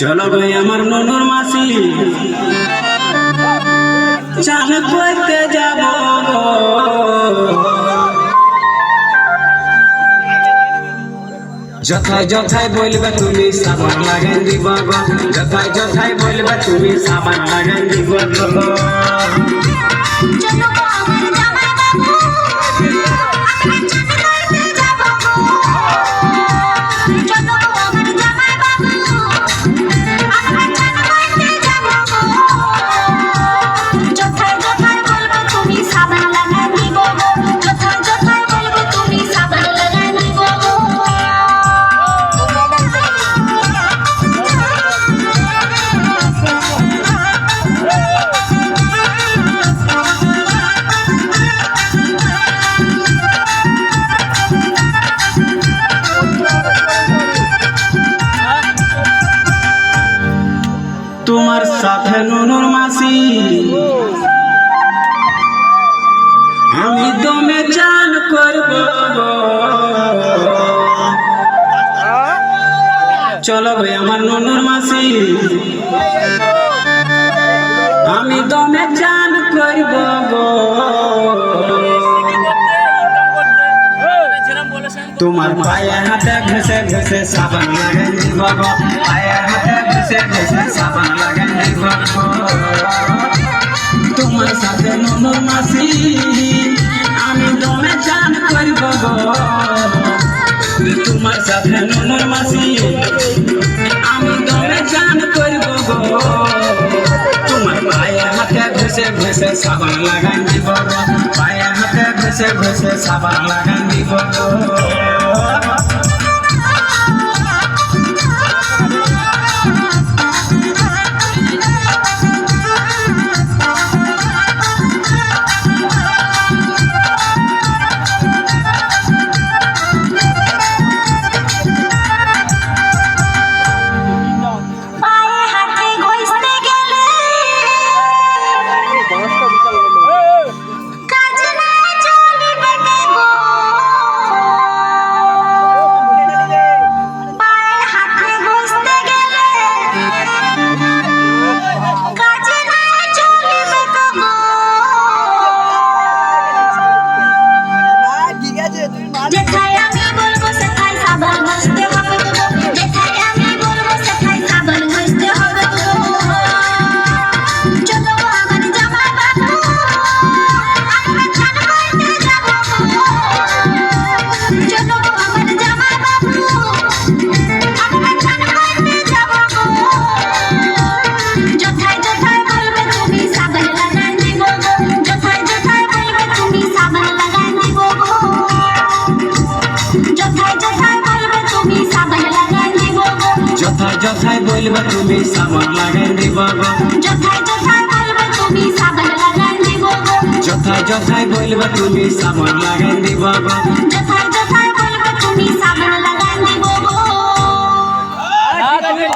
চলো ভাই আমার ননুর মাসি চান করতে যাব যথায় যথায় বলবে তুমি সাবান লাগাই দিব গো যথায় যথায় বলবে তুমি সাবান লাগাই দিব গো তোমার সাথে ননুর মাসি আমি দমে চান করব চলো ভাই আমার ননুর মাসি আমি দমে চান করব তোমার পায়ে হাতে ঘষে ঘষে সাবান লাগাই দিব গো পায়ে হাতে ঘষে ঘষে সাবান লাগাই দিব গো তোমার সাথে ননুর মাসি আমি দমে চান করব গো তোমার সাথে ননুর মাসি আমি দমে চান করব গো তোমার পায়ে হাতে ঘষে ঘষে সাবান লাগাই দিব গো পায়ে হাতে ঘষে ঘষে সাবান লাগাই দিব গো যথায় বলবে তুমি সাবান লাগাই দিব গো যথায় যথায় বলবে তুমি সাবান লাগাই দিব গো যথায় যথায় বলবে তুমি সাবান লাগাই দিব গো